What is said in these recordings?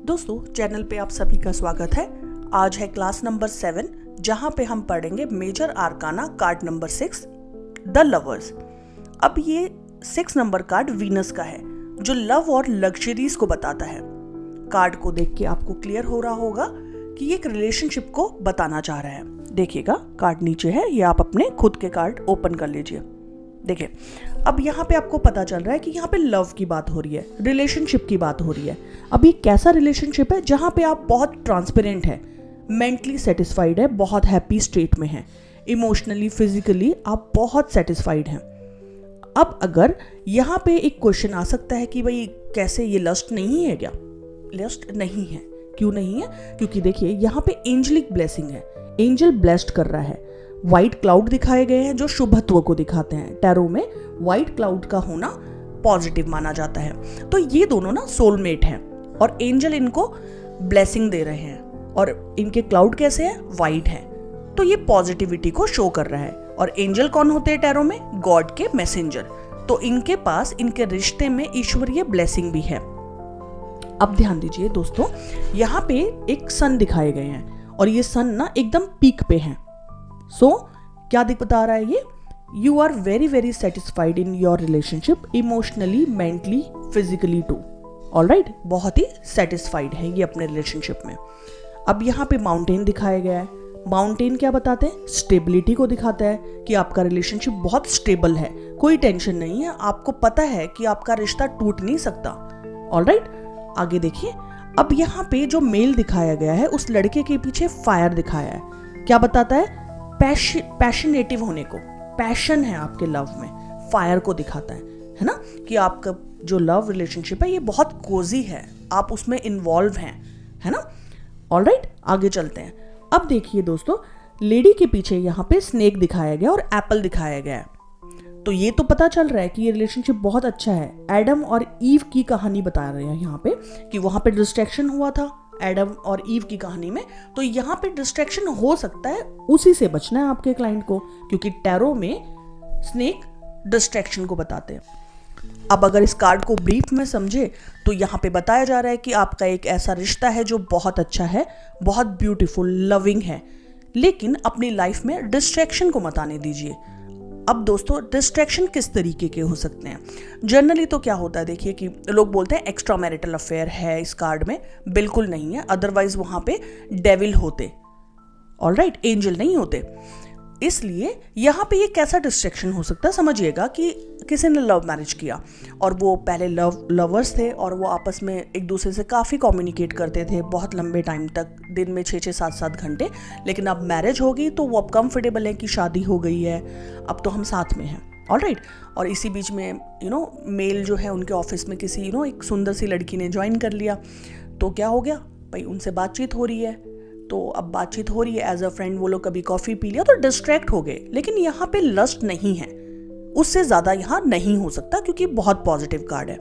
दोस्तों चैनल पे आप सभी का स्वागत है। आज है क्लास नंबर 7 जहां पे हम पढ़ेंगे major arcana card number 6 the lovers. अब ये 6 नंबर कार्ड वीनस का है जो लव और लग्जरीज को बताता है। कार्ड को देख के आपको क्लियर हो रहा होगा कि ये एक रिलेशनशिप को बताना चाह रहा है। देखिएगा कार्ड नीचे है, ये आप अपने खुद के कार्ड ओपन कर लीजिए। देखिए अब यहाँ पे आपको पता चल रहा है कि यहाँ पे लव की बात हो रही है, रिलेशनशिप की बात हो रही है। अब ये कैसा रिलेशनशिप है जहाँ पे आप बहुत ट्रांसपेरेंट है, मेंटली सेटिस्फाइड है, बहुत हैप्पी स्टेट में है, इमोशनली फिजिकली आप बहुत सेटिस्फाइड हैं। अब अगर यहाँ पे एक क्वेश्चन आ सकता है कि भाई कैसे ये लस्ट नहीं है क्या? लस्ट नहीं है। क्यों नहीं है? क्योंकि देखिए यहाँ पे एंजलिक ब्लेसिंग है, एंजल ब्लेस्ड कर रहा है। व्हाइट क्लाउड दिखाए गए हैं जो शुभत्व को दिखाते हैं। टैरो में व्हाइट क्लाउड का होना पॉजिटिव माना जाता है। तो ये दोनों ना सोलमेट हैं और एंजल इनको ब्लेसिंग दे रहे हैं और इनके क्लाउड कैसे है? व्हाइट है। तो ये पॉजिटिविटी को शो कर रहा है। और एंजल कौन होते हैं टैरो में? गॉड के मैसेंजर। तो इनके पास इनके रिश्ते में ईश्वरीय ब्लेसिंग भी है। अब ध्यान दीजिए दोस्तों, यहाँ पे एक सन दिखाए गए हैं और ये सन ना एकदम पीक पे है। क्या बता रहा है ये? You are very very satisfied in your relationship, emotionally, mentally, physically too. Alright, बहुत ही सेटिस्फाइड है ये अपने रिलेशनशिप में। अब यहाँ पे माउंटेन दिखाया गया है। माउंटेन क्या बताते हैं? स्टेबिलिटी को दिखाता है कि आपका रिलेशनशिप बहुत स्टेबल है, कोई टेंशन नहीं है, आपको पता है कि आपका रिश्ता टूट नहीं सकता। ऑलराइट, आगे देखिए। अब यहाँ पे जो मेल दिखाया गया है उस लड़के के पीछे फायर दिखाया है। क्या बताता है? पैशनेटिव होने को, पैशन है आपके लव में, फायर को दिखाता है ना, कि आपका जो लव रिलेशनशिप है ये बहुत कोजी है, आप उसमें इन्वॉल्व हैं, है ना। ऑलराइट, आगे चलते हैं। अब देखिए दोस्तों, लेडी के पीछे यहाँ पे स्नेक दिखाया गया और एप्पल दिखाया गया है। तो ये तो पता चल रहा है कि ये रिलेशनशिप बहुत अच्छा है। एडम और ईव की कहानी बता रहे हैं यहाँ पे कि वहां पे डिस्ट्रैक्शन हुआ था एडम और ईव की कहानी में। तो यहाँ पे डिस्ट्रैक्शन हो सकता है, उसी से बचना है आपके क्लाइंट को, क्योंकि टैरो में स्नेक डिस्ट्रैक्शन को बताते हैं। अब अगर इस कार्ड को ब्रीफ में समझे तो यहाँ पे बताया जा रहा है कि आपका एक ऐसा रिश्ता है जो बहुत अच्छा है, बहुत ब्यूटीफुल, लविंग है, लेकिन अपनी लाइफ में डिस्ट्रैक्शन को मत आने दीजिए। अब दोस्तों डिस्ट्रैक्शन किस तरीके के हो सकते हैं? जनरली तो क्या होता है, देखिए कि लोग बोलते हैं एक्स्ट्रा मैरिटल अफेयर है इस कार्ड में। बिल्कुल नहीं है, अदरवाइज वहां पे डेविल होते, ऑलराइट, एंजल नहीं होते। इसलिए यहाँ पे ये कैसा डिस्ट्रैक्शन हो सकता है? समझिएगा कि किसी ने लव मैरिज किया और वो पहले लवर्स थे और वो आपस में एक दूसरे से काफ़ी कम्युनिकेट करते थे बहुत लंबे टाइम तक, दिन में 6-6, 7-7 घंटे। लेकिन अब मैरिज होगी तो वो अब कंफर्टेबल है कि शादी हो गई है, अब तो हम साथ में हैं, ऑलराइट। और इसी बीच में मेल जो है उनके ऑफिस में किसी एक सुंदर सी लड़की ने ज्वाइन कर लिया। तो क्या हो गया भाई, उनसे बातचीत हो रही है। तो अब बातचीत हो रही है एज अ फ्रेंड, वो लोग कभी कॉफ़ी पी लिया तो डिस्ट्रैक्ट हो गए। लेकिन यहाँ पे लस्ट नहीं है, उससे ज़्यादा यहाँ नहीं हो सकता क्योंकि बहुत पॉजिटिव कार्ड है।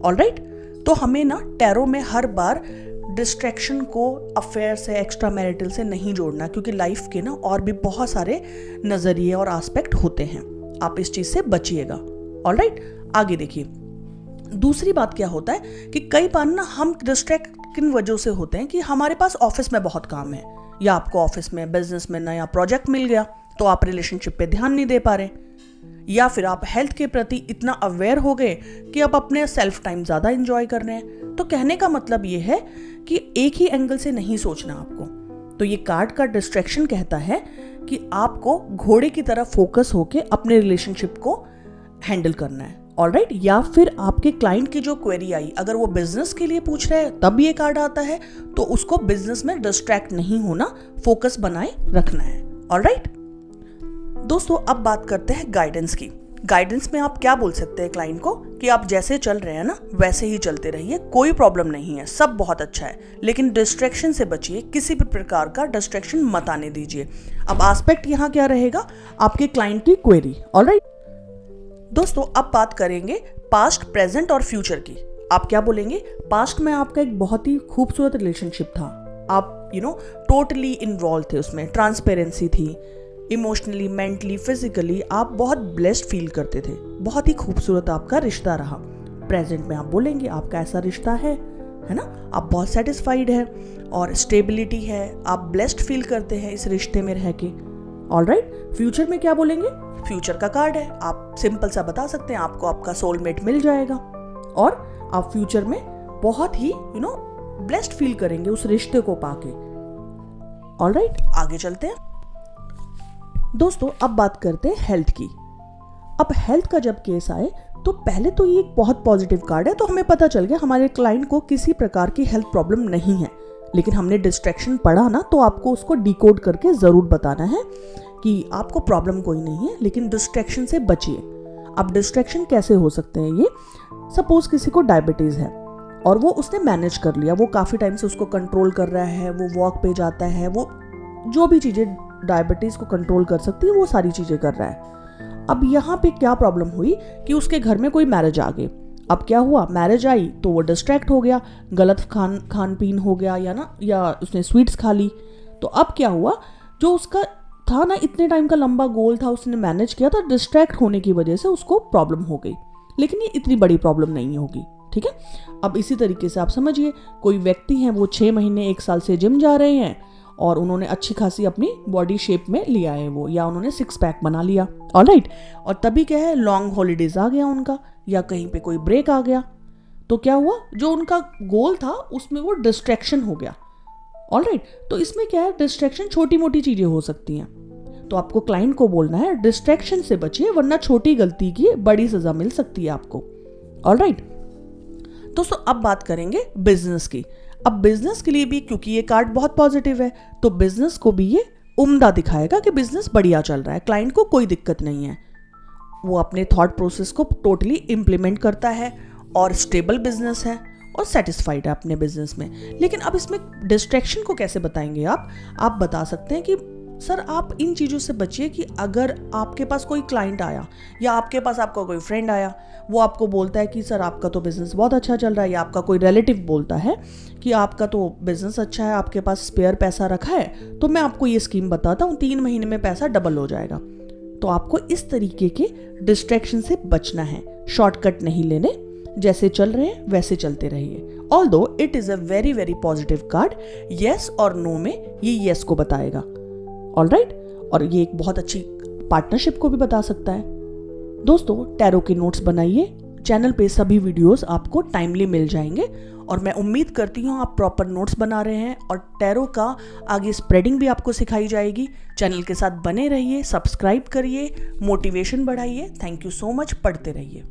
ऑलराइट, तो हमें ना टैरो में हर बार डिस्ट्रैक्शन को अफेयर से, एक्स्ट्रा मैरिटल से नहीं जोड़ना, क्योंकि लाइफ के ना और भी बहुत सारे नज़रिए और एस्पेक्ट होते हैं। आप इस चीज़ से बचिएगा। ऑलराइट, आगे देखिए। दूसरी बात क्या होता है कि कई बार ना हम डिस्ट्रैक्ट किन वजह से होते हैं कि हमारे पास ऑफिस में बहुत काम है, या आपको ऑफिस में बिजनेस में नया प्रोजेक्ट मिल गया तो आप रिलेशनशिप पे ध्यान नहीं दे पा रहे, या फिर आप हेल्थ के प्रति इतना अवेयर हो गए कि आप अपने सेल्फ टाइम ज़्यादा एंजॉय कर रहे हैं। तो कहने का मतलब ये है कि एक ही एंगल से नहीं सोचना आपको। तो ये कार्ड का डिस्ट्रैक्शन कहता है कि आपको घोड़े की तरह फोकस होके अपने रिलेशनशिप को हैंडल करना है। ऑलराइट, या फिर आपके क्लाइंट की जो क्वेरी आई, अगर वो बिजनेस के लिए पूछ रहे हैं तब ये कार्ड आता है, तो उसको बिजनेस में डिस्ट्रैक्ट नहीं होना, फोकस बनाए रखना है। ऑलराइट दोस्तों, अब बात करते हैं गाइडेंस की। गाइडेंस में आप क्या बोल सकते हैं क्लाइंट को कि आप जैसे चल रहे हैं ना वैसे ही चलते रहिए, कोई प्रॉब्लम नहीं है, सब बहुत अच्छा है, लेकिन डिस्ट्रैक्शन से बचिए, किसी भी प्रकार का डिस्ट्रैक्शन मत आने दीजिए। अब एस्पेक्ट यहाँ क्या रहेगा? आपके क्लाइंट की क्वेरी। ऑलराइट दोस्तों, अब बात करेंगे पास्ट, प्रेजेंट और फ्यूचर की। आप क्या बोलेंगे? पास्ट में आपका एक बहुत ही खूबसूरत रिलेशनशिप था, आप टोटली इन्वॉल्व थे उसमें, ट्रांसपेरेंसी थी, इमोशनली, मेंटली, फिजिकली आप बहुत ब्लेस्ड फील करते थे, बहुत ही खूबसूरत आपका रिश्ता रहा। प्रेजेंट में आप बोलेंगे आपका ऐसा रिश्ता है है ना, आप बहुत सेटिस्फाइड है और स्टेबिलिटी है, आप ब्लेस्ड फील करते हैं इस रिश्ते में रह के। ऑलराइट, फ्यूचर में क्या बोलेंगे, फ्यूचर का कार्ड है, आप सिंपल सा बता सकते हैं आपको आपका सोलमेट मिल जाएगा और आप फ्यूचर में बहुत ही ब्लेस्ड फील करेंगे उस रिश्ते को पाके। ऑलराइट, आगे चलते हैं दोस्तों। अब बात करते हैं हेल्थ की। अब हेल्थ का जब केस आए तो पहले तो ये एक बहुत पॉजिटिव कार्ड है, तो हमें पता चल गया हमारे क्लाइंट को किसी प्रकार की हेल्थ प्रॉब्लम नहीं है। लेकिन हमने डिस्ट्रैक्शन पढ़ा ना, तो आपको उसको डिकोड करके ज़रूर बताना है कि आपको प्रॉब्लम कोई नहीं है, लेकिन डिस्ट्रैक्शन से बचिए। अब डिस्ट्रैक्शन कैसे हो सकते हैं ये, सपोज किसी को डायबिटीज़ है और वो उसने मैनेज कर लिया, वो काफ़ी टाइम से उसको कंट्रोल कर रहा है, वो वॉक पे जाता है, वो जो भी चीज़ें डायबिटीज़ को कंट्रोल कर सकती है वो सारी चीज़ें कर रहा है। अब यहाँ पे क्या प्रॉब्लम हुई कि उसके घर में कोई मैरिज आ गई। अब क्या हुआ, मैरिज आई तो वो डिस्ट्रैक्ट हो गया, गलत खान पीन हो गया या उसने स्वीट्स खा ली। तो अब क्या हुआ, जो उसका था ना इतने टाइम का लंबा गोल था, उसने मैनेज किया, तो डिस्ट्रैक्ट होने की वजह से उसको प्रॉब्लम हो गई। लेकिन ये इतनी बड़ी प्रॉब्लम नहीं होगी, ठीक है। अब इसी तरीके से आप समझिए, कोई व्यक्ति हैं वो 6 महीने 1 साल से जिम जा रहे हैं और उन्होंने अच्छी खासी अपनी बॉडी शेप में लिया है वो, या उन्होंने 6 पैक बना लिया। ऑलराइट, और तभी क्या है, लॉन्ग हॉलीडेज आ गया उनका, या कहीं पे कोई ब्रेक आ गया, तो क्या हुआ, जो उनका गोल था उसमें वो डिस्ट्रैक्शन हो गया। ऑलराइट, तो इसमें क्या है, डिस्ट्रैक्शन छोटी मोटी चीजें हो सकती हैं, तो आपको क्लाइंट को बोलना है डिस्ट्रैक्शन से बचिए, वरना छोटी गलती की बड़ी सजा मिल सकती है आपको। ऑलराइट दोस्तों, अब बात करेंगे बिजनेस की। अब बिजनेस के लिए भी, क्योंकि ये कार्ड बहुत पॉजिटिव है, तो बिजनेस को भी ये उम्दा दिखाएगा कि बिजनेस बढ़िया चल रहा है, क्लाइंट को कोई दिक्कत नहीं है, वो अपने थॉट प्रोसेस को टोटली इम्प्लीमेंट करता है और स्टेबल बिजनेस है और सेटिस्फाइड है अपने बिजनेस में। लेकिन अब इसमें डिस्ट्रैक्शन को कैसे बताएंगे आप बता सकते हैं कि सर आप इन चीज़ों से बचिए कि अगर आपके पास कोई क्लाइंट आया या आपके पास आपका कोई फ्रेंड आया, वो आपको बोलता है कि सर आपका तो बिज़नेस बहुत अच्छा चल रहा है, या आपका कोई रिलेटिव बोलता है कि आपका तो बिज़नेस अच्छा है, आपके पास स्पेयर पैसा रखा है, तो मैं आपको ये स्कीम बताता हूँ, 3 महीने में पैसा डबल हो जाएगा। तो आपको इस तरीके के डिस्ट्रैक्शन से बचना है, शॉर्टकट नहीं लेने, जैसे चल रहे हैं वैसे चलते रहिए। Although it is a very very positive card, yes और नो में ये येस को बताएगा। ऑलराइट, और ये एक बहुत अच्छी पार्टनरशिप को भी बता सकता है। दोस्तों, टैरो के नोट्स बनाइए, चैनल पे सभी वीडियोस आपको टाइमली मिल जाएंगे और मैं उम्मीद करती हूँ आप प्रॉपर नोट्स बना रहे हैं और टैरो का आगे स्प्रेडिंग भी आपको सिखाई जाएगी। चैनल के साथ बने रहिए, सब्सक्राइब करिए, मोटिवेशन बढ़ाइए। थैंक यू सो मच, पढ़ते रहिए।